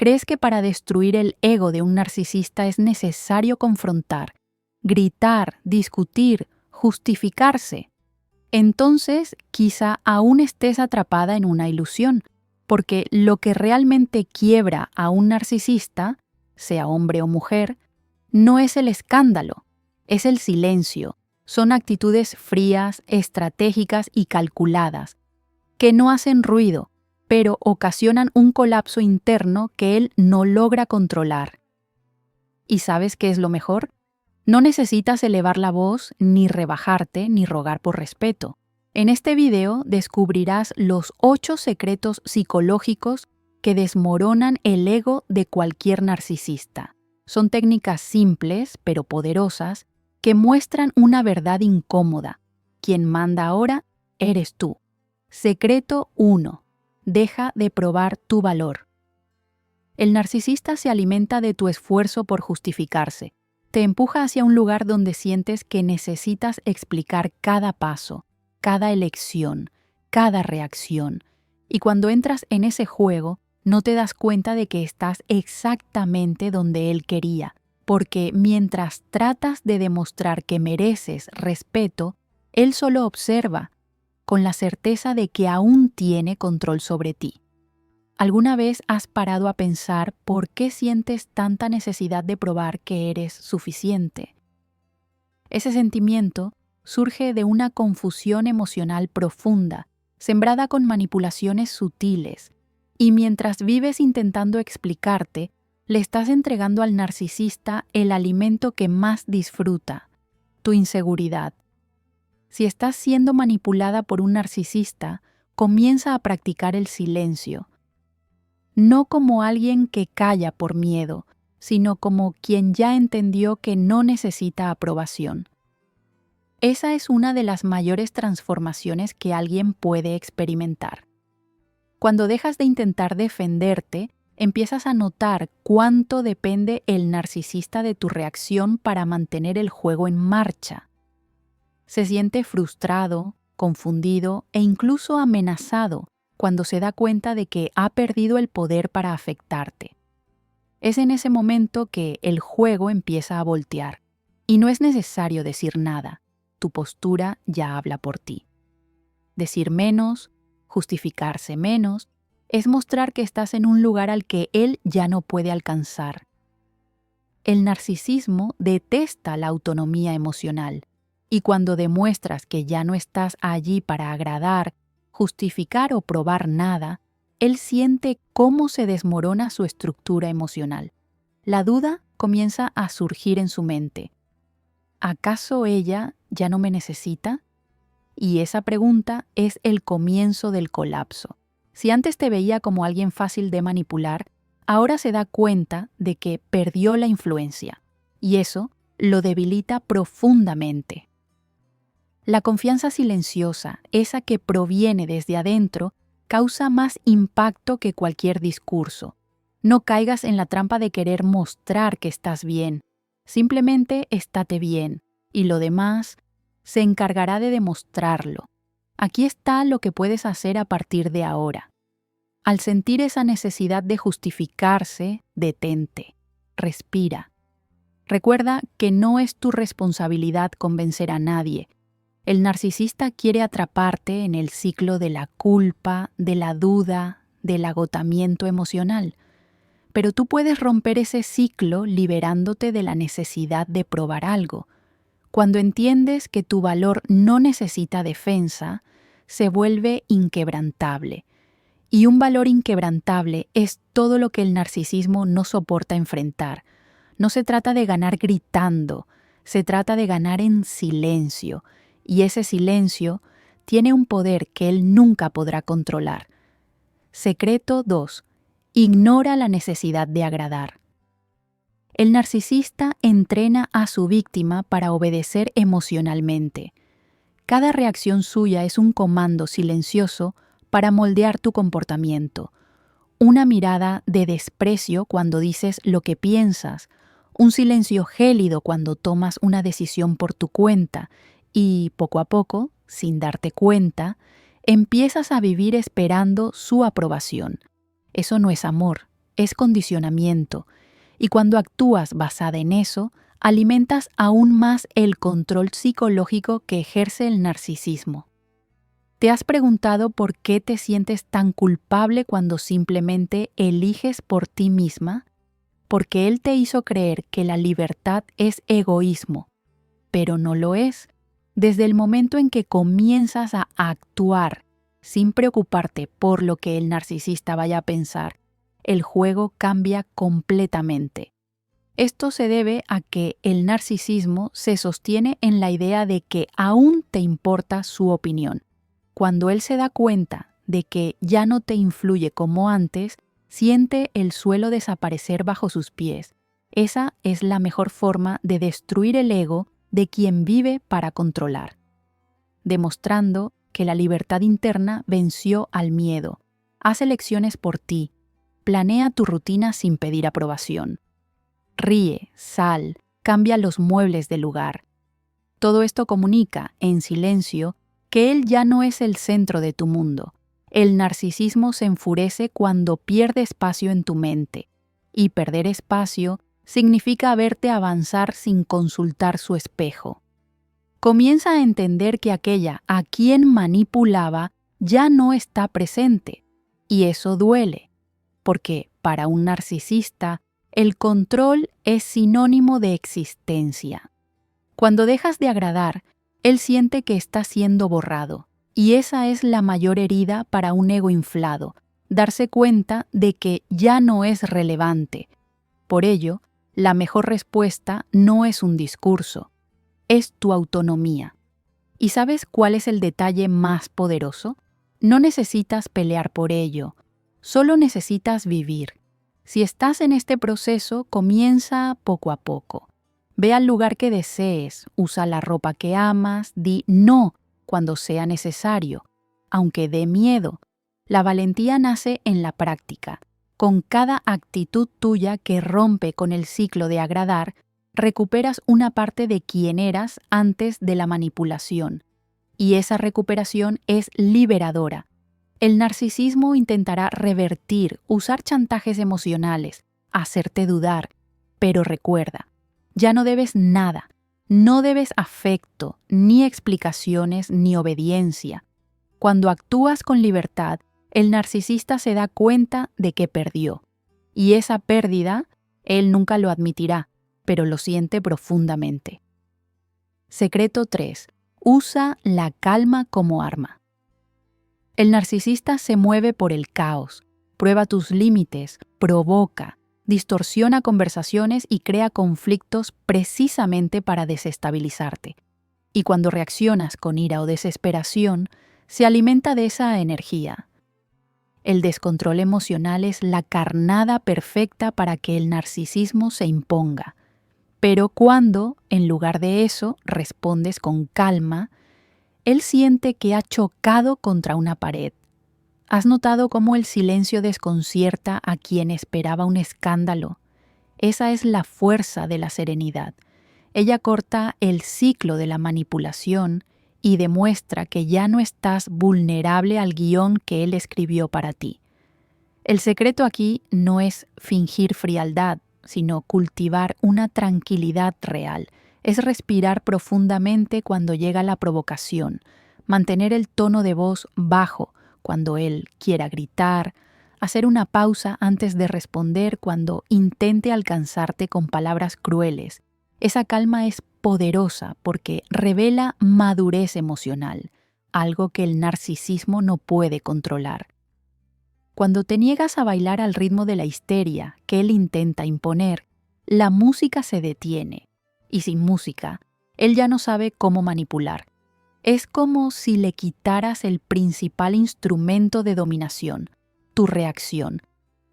¿Crees que para destruir el ego de un narcisista es necesario confrontar, gritar, discutir, justificarse? Entonces, quizá aún estés atrapada en una ilusión, porque lo que realmente quiebra a un narcisista, sea hombre o mujer, no es el escándalo, es el silencio. Son actitudes frías, estratégicas y calculadas, que no hacen ruido, pero ocasionan un colapso interno que él no logra controlar. ¿Y sabes qué es lo mejor? No necesitas elevar la voz, ni rebajarte, ni rogar por respeto. En este video descubrirás los 8 secretos psicológicos que desmoronan el ego de cualquier narcisista. Son técnicas simples, pero poderosas, que muestran una verdad incómoda. Quien manda ahora eres tú. Secreto 1. Deja de probar tu valor. El narcisista se alimenta de tu esfuerzo por justificarse. Te empuja hacia un lugar donde sientes que necesitas explicar cada paso, cada elección, cada reacción. Y cuando entras en ese juego, no te das cuenta de que estás exactamente donde él quería, porque mientras tratas de demostrar que mereces respeto, él solo observa, con la certeza de que aún tiene control sobre ti. ¿Alguna vez has parado a pensar por qué sientes tanta necesidad de probar que eres suficiente? Ese sentimiento surge de una confusión emocional profunda, sembrada con manipulaciones sutiles, y mientras vives intentando explicarte, le estás entregando al narcisista el alimento que más disfruta, tu inseguridad. Si estás siendo manipulada por un narcisista, comienza a practicar el silencio. No como alguien que calla por miedo, sino como quien ya entendió que no necesita aprobación. Esa es una de las mayores transformaciones que alguien puede experimentar. Cuando dejas de intentar defenderte, empiezas a notar cuánto depende el narcisista de tu reacción para mantener el juego en marcha. Se siente frustrado, confundido e incluso amenazado cuando se da cuenta de que ha perdido el poder para afectarte. Es en ese momento que el juego empieza a voltear, y no es necesario decir nada, tu postura ya habla por ti. Decir menos, justificarse menos, es mostrar que estás en un lugar al que él ya no puede alcanzar. El narcisismo detesta la autonomía emocional, y cuando demuestras que ya no estás allí para agradar, justificar o probar nada, él siente cómo se desmorona su estructura emocional. La duda comienza a surgir en su mente. ¿Acaso ella ya no me necesita? Y esa pregunta es el comienzo del colapso. Si antes te veía como alguien fácil de manipular, ahora se da cuenta de que perdió la influencia, y eso lo debilita profundamente. La confianza silenciosa, esa que proviene desde adentro, causa más impacto que cualquier discurso. No caigas en la trampa de querer mostrar que estás bien. Simplemente estate bien, y lo demás se encargará de demostrarlo. Aquí está lo que puedes hacer a partir de ahora. Al sentir esa necesidad de justificarse, detente, respira. Recuerda que no es tu responsabilidad convencer a nadie. El narcisista quiere atraparte en el ciclo de la culpa, de la duda, del agotamiento emocional. Pero tú puedes romper ese ciclo liberándote de la necesidad de probar algo. Cuando entiendes que tu valor no necesita defensa, se vuelve inquebrantable. Y un valor inquebrantable es todo lo que el narcisismo no soporta enfrentar. No se trata de ganar gritando, se trata de ganar en silencio. Y ese silencio tiene un poder que él nunca podrá controlar. Secreto 2. Ignora la necesidad de agradar. El narcisista entrena a su víctima para obedecer emocionalmente. Cada reacción suya es un comando silencioso para moldear tu comportamiento. Una mirada de desprecio cuando dices lo que piensas, un silencio gélido cuando tomas una decisión por tu cuenta y, poco a poco, sin darte cuenta, empiezas a vivir esperando su aprobación. Eso no es amor, es condicionamiento, y cuando actúas basada en eso, alimentas aún más el control psicológico que ejerce el narcisismo. ¿Te has preguntado por qué te sientes tan culpable cuando simplemente eliges por ti misma? Porque él te hizo creer que la libertad es egoísmo, pero no lo es. Desde el momento en que comienzas a actuar sin preocuparte por lo que el narcisista vaya a pensar, el juego cambia completamente. Esto se debe a que el narcisismo se sostiene en la idea de que aún te importa su opinión. Cuando él se da cuenta de que ya no te influye como antes, siente el suelo desaparecer bajo sus pies. Esa es la mejor forma de destruir el ego de quien vive para controlar, demostrando que la libertad interna venció al miedo. Haz elecciones por ti. Planea tu rutina sin pedir aprobación. Ríe, sal, cambia los muebles de lugar. Todo esto comunica, en silencio, que él ya no es el centro de tu mundo. El narcisismo se enfurece cuando pierde espacio en tu mente, y perder espacio significa verte avanzar sin consultar su espejo. Comienza a entender que aquella a quien manipulaba ya no está presente, y eso duele, porque para un narcisista el control es sinónimo de existencia. Cuando dejas de agradar, él siente que está siendo borrado, y esa es la mayor herida para un ego inflado, darse cuenta de que ya no es relevante. Por ello, la mejor respuesta no es un discurso, es tu autonomía. ¿Y sabes cuál es el detalle más poderoso? No necesitas pelear por ello, solo necesitas vivir. Si estás en este proceso, comienza poco a poco. Ve al lugar que desees, usa la ropa que amas, di no cuando sea necesario, aunque dé miedo. La valentía nace en la práctica. Con cada actitud tuya que rompe con el ciclo de agradar, recuperas una parte de quien eras antes de la manipulación. Y esa recuperación es liberadora. El narcisismo intentará revertir, usar chantajes emocionales, hacerte dudar, pero recuerda, ya no debes nada, no debes afecto, ni explicaciones, ni obediencia. Cuando actúas con libertad, el narcisista se da cuenta de que perdió. Y esa pérdida, él nunca lo admitirá, pero lo siente profundamente. Secreto 3. Usa la calma como arma. El narcisista se mueve por el caos, prueba tus límites, provoca, distorsiona conversaciones y crea conflictos precisamente para desestabilizarte. Y cuando reaccionas con ira o desesperación, se alimenta de esa energía. El descontrol emocional es la carnada perfecta para que el narcisismo se imponga. Pero cuando, en lugar de eso, respondes con calma, él siente que ha chocado contra una pared. ¿Has notado cómo el silencio desconcierta a quien esperaba un escándalo? Esa es la fuerza de la serenidad. Ella corta el ciclo de la manipulación y demuestra que ya no estás vulnerable al guión que él escribió para ti. El secreto aquí no es fingir frialdad, sino cultivar una tranquilidad real. Es respirar profundamente cuando llega la provocación, mantener el tono de voz bajo cuando él quiera gritar, hacer una pausa antes de responder cuando intente alcanzarte con palabras crueles. Esa calma es poderosa porque revela madurez emocional, algo que el narcisismo no puede controlar. Cuando te niegas a bailar al ritmo de la histeria que él intenta imponer, la música se detiene. Y sin música, él ya no sabe cómo manipular. Es como si le quitaras el principal instrumento de dominación, tu reacción.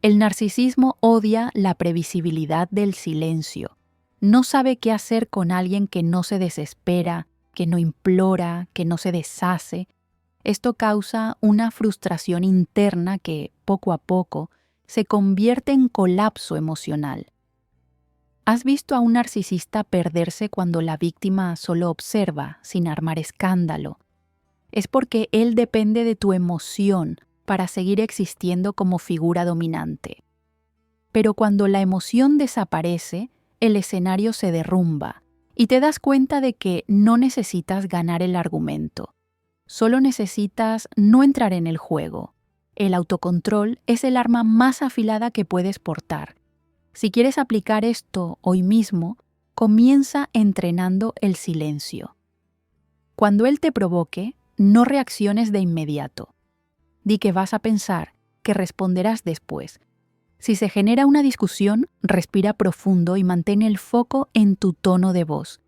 El narcisismo odia la previsibilidad del silencio. No sabe qué hacer con alguien que no se desespera, que no implora, que no se deshace. Esto causa una frustración interna que, poco a poco, se convierte en colapso emocional. ¿Has visto a un narcisista perderse cuando la víctima solo observa, sin armar escándalo? Es porque él depende de tu emoción para seguir existiendo como figura dominante. pero cuando la emoción desaparece, el escenario se derrumba y te das cuenta de que no necesitas ganar el argumento. Solo necesitas no entrar en el juego. El autocontrol es el arma más afilada que puedes portar. Si quieres aplicar esto hoy mismo, comienza entrenando el silencio. Cuando él te provoque, no reacciones de inmediato. Di que vas a pensar, que responderás después. Si se genera una discusión, respira profundo y mantén el foco en tu tono de voz.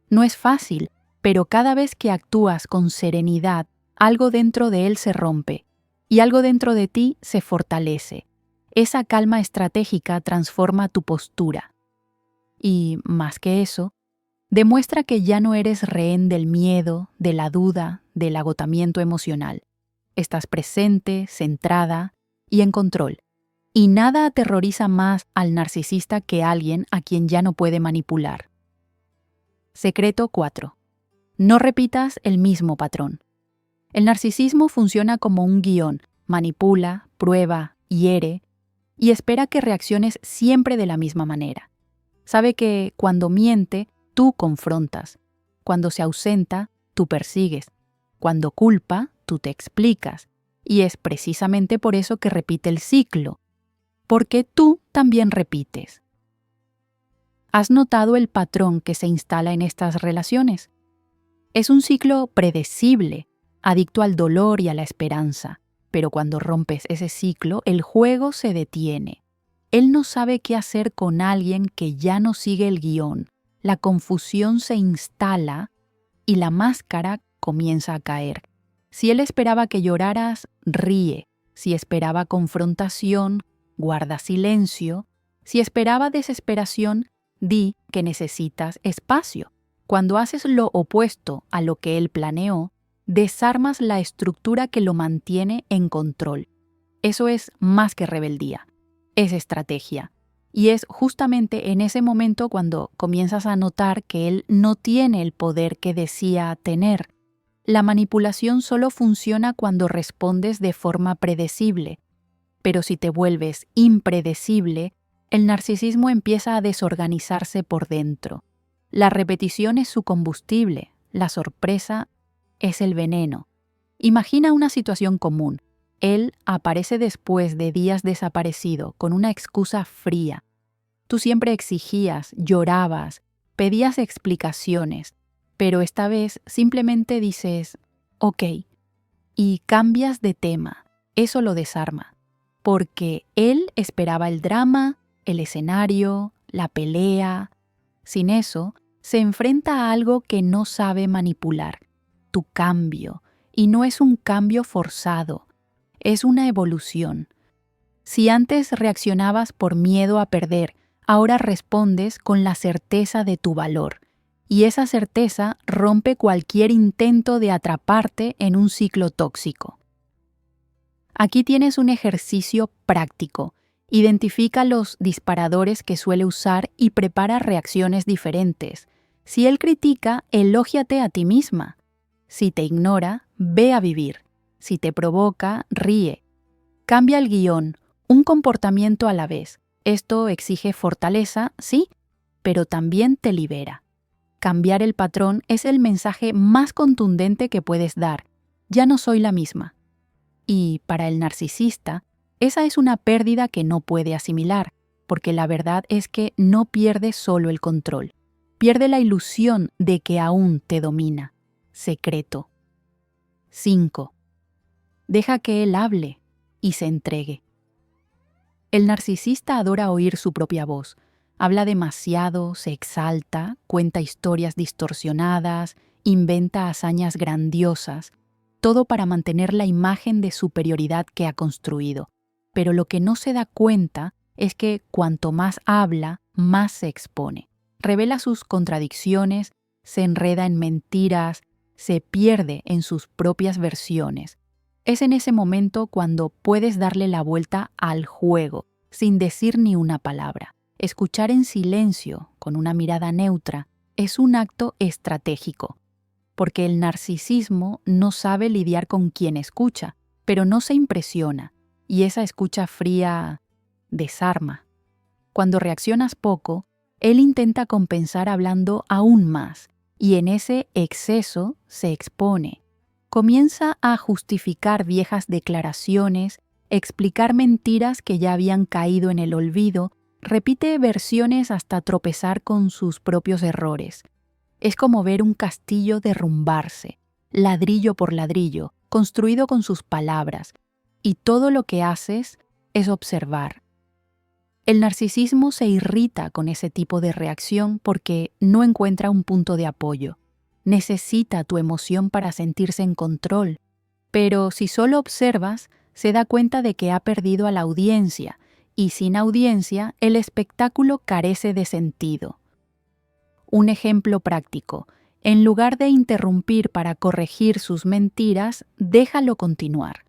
No es fácil, pero cada vez que actúas con serenidad, algo dentro de él se rompe y algo dentro de ti se fortalece. Esa calma estratégica transforma tu postura. Y, más que eso, demuestra que ya no eres rehén del miedo, de la duda, del agotamiento emocional. Estás presente, centrada y en control. Y nada aterroriza más al narcisista que alguien a quien ya no puede manipular. Secreto 4. No repitas el mismo patrón. El narcisismo funciona como un guión, manipula, prueba, hiere y espera que reacciones siempre de la misma manera. Sabe que cuando miente, tú confrontas. Cuando se ausenta, tú persigues. Cuando culpa, tú te explicas. Y es precisamente por eso que repite el ciclo. Porque tú también repites. ¿Has notado el patrón que se instala en estas relaciones? Es un ciclo predecible, adicto al dolor y a la esperanza. Pero cuando rompes ese ciclo, el juego se detiene. Él no sabe qué hacer con alguien que ya no sigue el guión. La confusión se instala y la máscara comienza a caer. Si él esperaba que lloraras, ríe. Si esperaba confrontación, guarda silencio. Si esperaba desesperación, di que necesitas espacio. Cuando haces lo opuesto a lo que él planeó, desarmas la estructura que lo mantiene en control. Eso es más que rebeldía. Es estrategia. Y es justamente en ese momento cuando comienzas a notar que él no tiene el poder que decía tener. La manipulación solo funciona cuando respondes de forma predecible. Pero si te vuelves impredecible, el narcisismo empieza a desorganizarse por dentro. La repetición es su combustible, la sorpresa es el veneno. Imagina una situación común. Él aparece después de días desaparecido con una excusa fría. Tú siempre exigías, llorabas, pedías explicaciones, pero esta vez simplemente dices, ok, y cambias de tema. Eso lo desarma, porque él esperaba el drama, el escenario, la pelea. Sin eso, se enfrenta a algo que no sabe manipular, tu cambio, y no es un cambio forzado, es una evolución. Si antes reaccionabas por miedo a perder, ahora respondes con la certeza de tu valor, y esa certeza rompe cualquier intento de atraparte en un ciclo tóxico. Aquí tienes un ejercicio práctico. Identifica los disparadores que suele usar y prepara reacciones diferentes. Si él critica, elógiate a ti misma. Si te ignora, ve a vivir. Si te provoca, ríe. Cambia el guión, un comportamiento a la vez. Esto exige fortaleza, sí, pero también te libera. Cambiar el patrón es el mensaje más contundente que puedes dar. Ya no soy la misma. Y para el narcisista, esa es una pérdida que no puede asimilar, porque la verdad es que no pierde solo el control. Pierde la ilusión de que aún te domina. Secreto. 5. Deja que él hable y se entregue. El narcisista adora oír su propia voz. Habla demasiado, se exalta, cuenta historias distorsionadas, inventa hazañas grandiosas, todo para mantener la imagen de superioridad que ha construido. Pero lo que no se da cuenta es que cuanto más habla, más se expone. Revela sus contradicciones, se enreda en mentiras, se pierde en sus propias versiones. Es en ese momento cuando puedes darle la vuelta al juego, sin decir ni una palabra. Escuchar en silencio, con una mirada neutra, es un acto estratégico, porque el narcisismo no sabe lidiar con quien escucha, pero no se impresiona, y esa escucha fría desarma. Cuando reaccionas poco, él intenta compensar hablando aún más, y en ese exceso se expone. Comienza a justificar viejas declaraciones, explicar mentiras que ya habían caído en el olvido, repite versiones hasta tropezar con sus propios errores. Es como ver un castillo derrumbarse, ladrillo por ladrillo, construido con sus palabras, y todo lo que haces es observar. El narcisismo se irrita con ese tipo de reacción porque no encuentra un punto de apoyo. Necesita tu emoción para sentirse en control, pero si solo observas, se da cuenta de que ha perdido a la audiencia, y sin audiencia, el espectáculo carece de sentido. Un ejemplo práctico: en lugar de interrumpir para corregir sus mentiras, déjalo continuar.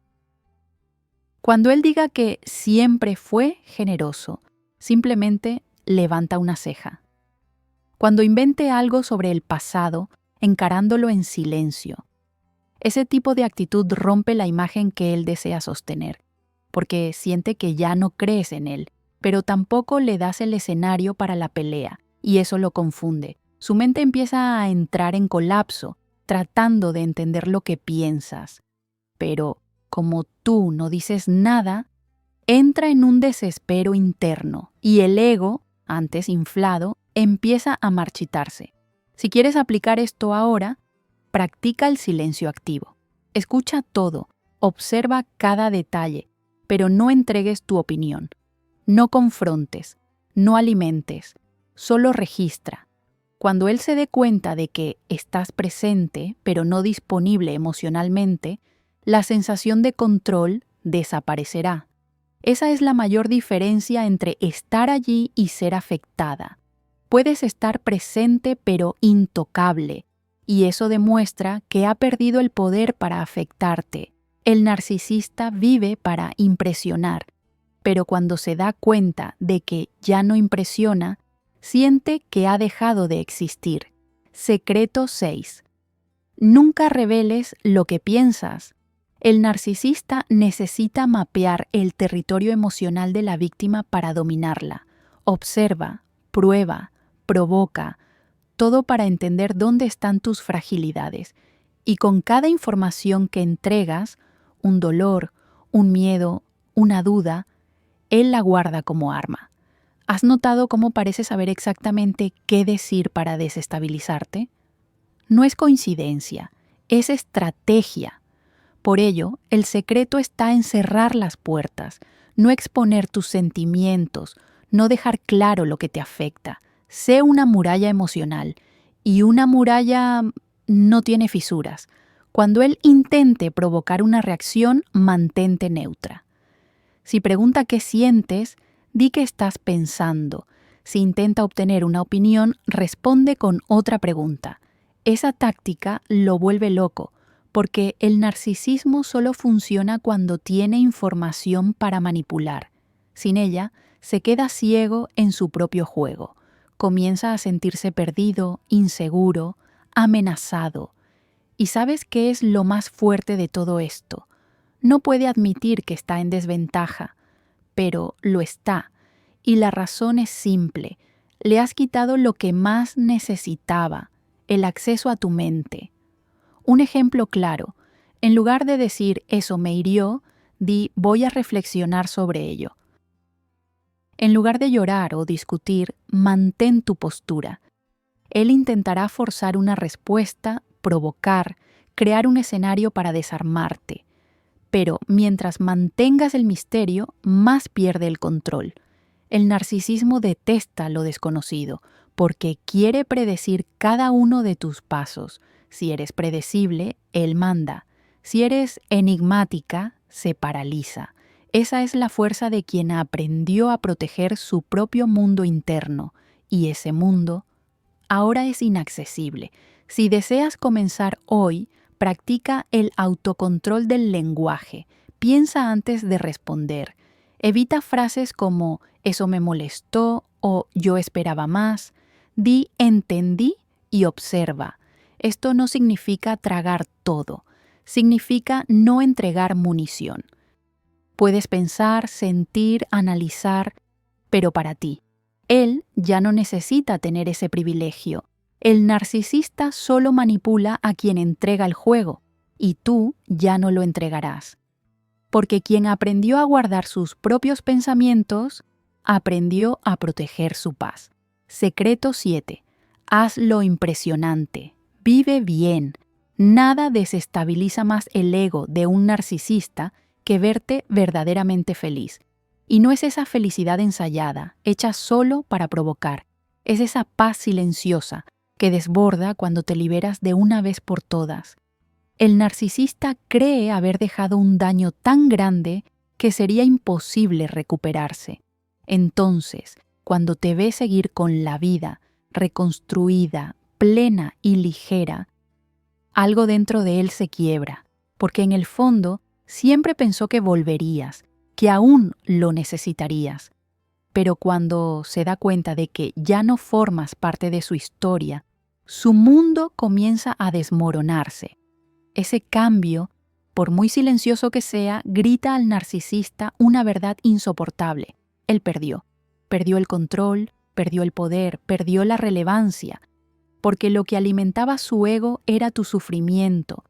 Cuando él diga que siempre fue generoso, simplemente levanta una ceja. Cuando invente algo sobre el pasado, encarándolo en silencio. Ese tipo de actitud rompe la imagen que él desea sostener, porque siente que ya no crees en él, pero tampoco le das el escenario para la pelea, y eso lo confunde. Su mente empieza a entrar en colapso, tratando de entender lo que piensas. Pero, como tú no dices nada, entra en un desespero interno, y el ego, antes inflado, empieza a marchitarse. Si quieres aplicar esto ahora, practica el silencio activo. Escucha todo, observa cada detalle, pero no entregues tu opinión. No confrontes, no alimentes, solo registra. Cuando él se dé cuenta de que estás presente, pero no disponible emocionalmente, la sensación de control desaparecerá. Esa es la mayor diferencia entre estar allí y ser afectada. Puedes estar presente pero intocable, y eso demuestra que ha perdido el poder para afectarte. El narcisista vive para impresionar, pero cuando se da cuenta de que ya no impresiona, siente que ha dejado de existir. Secreto 6. Nunca reveles lo que piensas. El narcisista necesita mapear el territorio emocional de la víctima para dominarla. Observa, prueba, provoca, todo para entender dónde están tus fragilidades. Y con cada información que entregas, un dolor, un miedo, una duda, él la guarda como arma. ¿Has notado cómo parece saber exactamente qué decir para desestabilizarte? No es coincidencia, es estrategia. Por ello, el secreto está en cerrar las puertas, no exponer tus sentimientos, no dejar claro lo que te afecta. Sé una muralla emocional, y una muralla no tiene fisuras. Cuando él intente provocar una reacción, mantente neutra. Si pregunta qué sientes, di que estás pensando. Si intenta obtener una opinión, responde con otra pregunta. Esa táctica lo vuelve loco, porque el narcisismo solo funciona cuando tiene información para manipular. Sin ella, se queda ciego en su propio juego. Comienza a sentirse perdido, inseguro, amenazado. ¿Y sabes qué es lo más fuerte de todo esto? No puede admitir que está en desventaja, pero lo está, y la razón es simple. Le has quitado lo que más necesitaba, el acceso a tu mente. Un ejemplo claro: en lugar de decir «eso me hirió», di «voy a reflexionar sobre ello». En lugar de llorar o discutir, mantén tu postura. Él intentará forzar una respuesta, provocar, crear un escenario para desarmarte. Pero mientras mantengas el misterio, más pierde el control. El narcisismo detesta lo desconocido, porque quiere predecir cada uno de tus pasos. Si eres predecible, él manda. Si eres enigmática, se paraliza. Esa es la fuerza de quien aprendió a proteger su propio mundo interno, y ese mundo ahora es inaccesible. Si deseas comenzar hoy, practica el autocontrol del lenguaje. Piensa antes de responder. Evita frases como «eso me molestó» o «yo esperaba más». Di «entendí» y observa. Esto no significa tragar todo. Significa no entregar munición. Puedes pensar, sentir, analizar, pero para ti. Él ya no necesita tener ese privilegio. El narcisista solo manipula a quien entrega el juego, y tú ya no lo entregarás. Porque quien aprendió a guardar sus propios pensamientos, aprendió a proteger su paz. Secreto 7. Haz lo impresionante. Vive bien. Nada desestabiliza más el ego de un narcisista que verte verdaderamente feliz. Y no es esa felicidad ensayada, hecha solo para provocar. Es esa paz silenciosa que desborda cuando te liberas de una vez por todas. El narcisista cree haber dejado un daño tan grande que sería imposible recuperarse. Entonces, cuando te ve seguir con la vida reconstruida, plena y ligera, algo dentro de él se quiebra, porque en el fondo siempre pensó que volverías, que aún lo necesitarías. Pero cuando se da cuenta de que ya no formas parte de su historia, su mundo comienza a desmoronarse. Ese cambio, por muy silencioso que sea, grita al narcisista una verdad insoportable. Él perdió. Perdió el control, perdió el poder, perdió la relevancia, porque lo que alimentaba su ego era tu sufrimiento,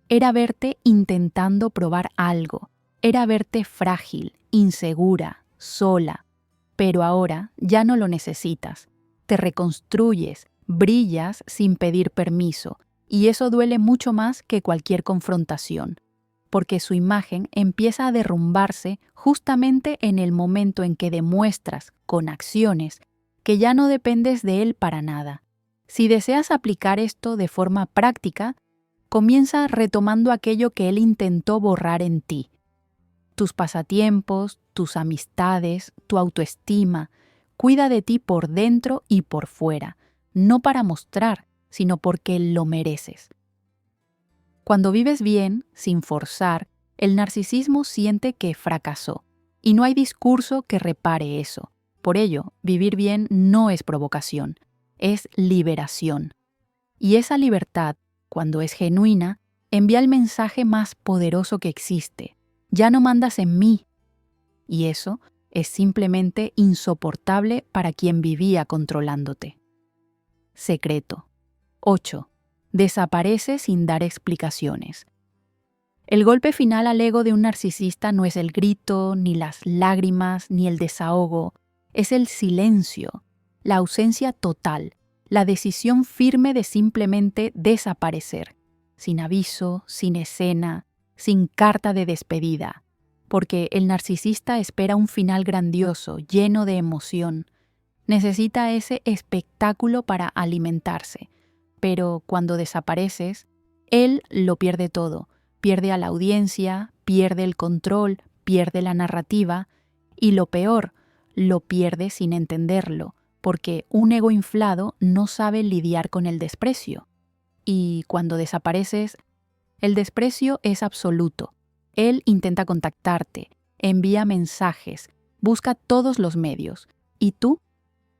era verte intentando probar algo, era verte frágil, insegura, sola. Pero ahora ya no lo necesitas. Te reconstruyes, brillas sin pedir permiso, y eso duele mucho más que cualquier confrontación, porque su imagen empieza a derrumbarse justamente en el momento en que demuestras, con acciones, que ya no dependes de él para nada. Si deseas aplicar esto de forma práctica, comienza retomando aquello que él intentó borrar en ti. Tus pasatiempos, tus amistades, tu autoestima. Cuida de ti por dentro y por fuera, no para mostrar, sino porque lo mereces. Cuando vives bien, sin forzar, el narcisismo siente que fracasó, y no hay discurso que repare eso. Por ello, vivir bien no es provocación, es liberación. Y esa libertad, cuando es genuina, envía el mensaje más poderoso que existe. Ya no mandas en mí. Y eso es simplemente insoportable para quien vivía controlándote. Secreto. 8. Desaparece sin dar explicaciones. El golpe final al ego de un narcisista no es el grito, ni las lágrimas, ni el desahogo. Es el silencio, la ausencia total, la decisión firme de simplemente desaparecer, sin aviso, sin escena, sin carta de despedida, porque el narcisista espera un final grandioso, lleno de emoción. Necesita ese espectáculo para alimentarse, pero cuando desapareces, él lo pierde todo, pierde a la audiencia, pierde el control, pierde la narrativa, y lo peor, lo pierde sin entenderlo, porque un ego inflado no sabe lidiar con el desprecio. Y cuando desapareces, el desprecio es absoluto. Él intenta contactarte, envía mensajes, busca todos los medios. ¿Y tú?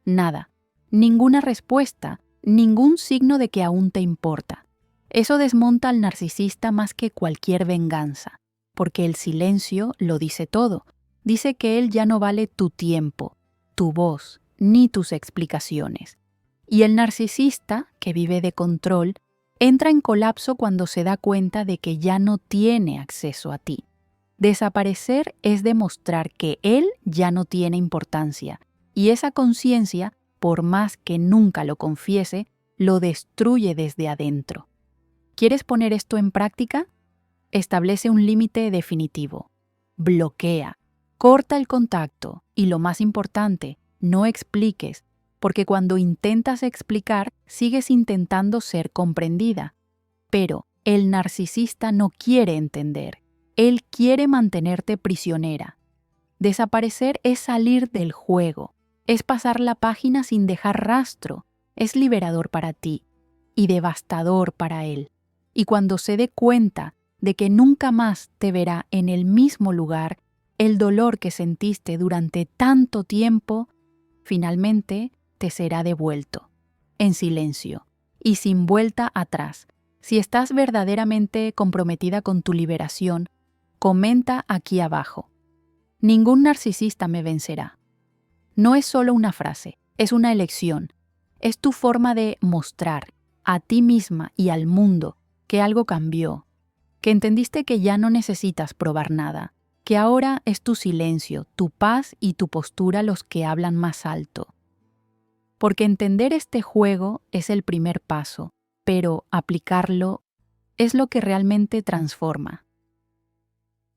Nada. Ninguna respuesta, ningún signo de que aún te importa. Eso desmonta al narcisista más que cualquier venganza, porque el silencio lo dice todo. Dice que él ya no vale tu tiempo, tu voz, ni tus explicaciones. Y el narcisista, que vive de control, entra en colapso cuando se da cuenta de que ya no tiene acceso a ti. Desaparecer es demostrar que él ya no tiene importancia, y esa conciencia, por más que nunca lo confiese, lo destruye desde adentro. ¿Quieres poner esto en práctica? Establece un límite definitivo. Bloquea. Corta el contacto y, lo más importante, no expliques, porque cuando intentas explicar, sigues intentando ser comprendida. Pero el narcisista no quiere entender. Él quiere mantenerte prisionera. Desaparecer es salir del juego, es pasar la página sin dejar rastro, es liberador para ti y devastador para él. Y cuando se dé cuenta de que nunca más te verá en el mismo lugar, el dolor que sentiste durante tanto tiempo, finalmente te será devuelto, en silencio y sin vuelta atrás. Si estás verdaderamente comprometida con tu liberación, comenta aquí abajo. Ningún narcisista me vencerá. No es solo una frase, Es una elección. Es tu forma de mostrar a ti misma y al mundo que algo cambió, que entendiste que ya no necesitas probar nada, que ahora es tu silencio, tu paz y tu postura los que hablan más alto. Porque entender este juego es el primer paso, pero aplicarlo es lo que realmente transforma.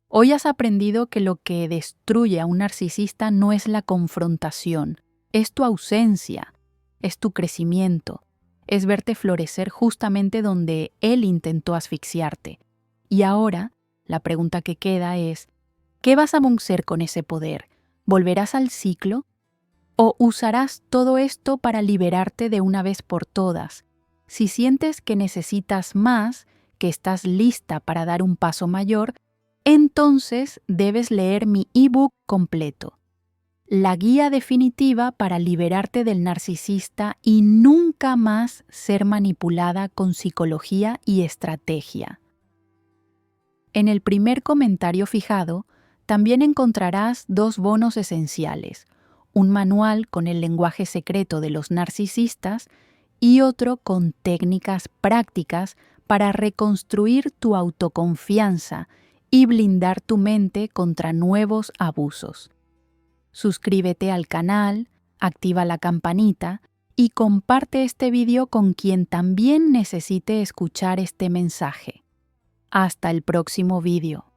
Hoy has aprendido que lo que destruye a un narcisista no es la confrontación, es tu ausencia, es tu crecimiento, es verte florecer justamente donde él intentó asfixiarte. Y ahora, la pregunta que queda es, ¿qué vas a hacer con ese poder? ¿Volverás al ciclo? ¿O usarás todo esto para liberarte de una vez por todas? Si sientes que necesitas más, que estás lista para dar un paso mayor, entonces debes leer mi ebook completo. La guía definitiva para liberarte del narcisista y nunca más ser manipulada con psicología y estrategia. En el primer comentario fijado, también encontrarás 2 bonos esenciales, un manual con el lenguaje secreto de los narcisistas y otro con técnicas prácticas para reconstruir tu autoconfianza y blindar tu mente contra nuevos abusos. Suscríbete al canal, activa la campanita y comparte este video con quien también necesite escuchar este mensaje. Hasta el próximo video.